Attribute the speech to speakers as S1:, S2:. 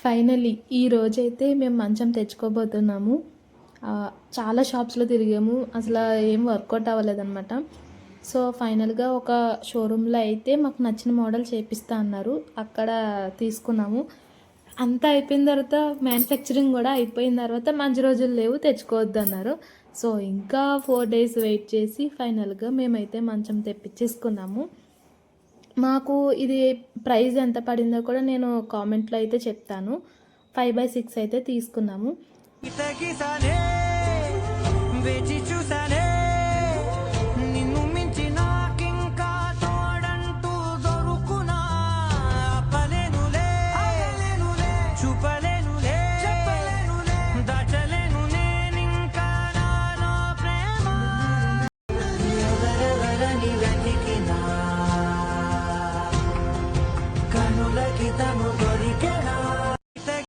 S1: Finally ఈ రోజైతే మేము మంచం తెచ్చుకోబోతున్నాము. చాలా షాప్స్‌లో తిరిగాము. అసలు ఏం వర్కౌట్ అవ్వలేదనమాట. సో, ఫైనల్‌గా ఒక షోరూమ్‌లో అయితే మాకు నచ్చిన మోడల్ చేపిస్తా అన్నారు. అక్కడ తీసుకున్నాము. అంతా అయిపోయిన తర్వాత మ్యానుఫ్యాక్చరింగ్ గూడా అయిపోయిన తర్వాత మంచి రోజులు లేవు తెచ్చుకోవద్దన్నారు. సో, ఇంకా 4 డేస్ వెయిట్ చేసి ఫైనల్‌గా మేమైతే మంచం తెప్పిచ్చేసుకున్నాము. మాకు ఇది ప్రైస్ ఎంత పడిందో కూడా నేను కామెంట్‌లో అయితే చెప్తాను. 5/6 అయితే తీసుకున్నాము.
S2: గిసగిసనే వేచి చూసా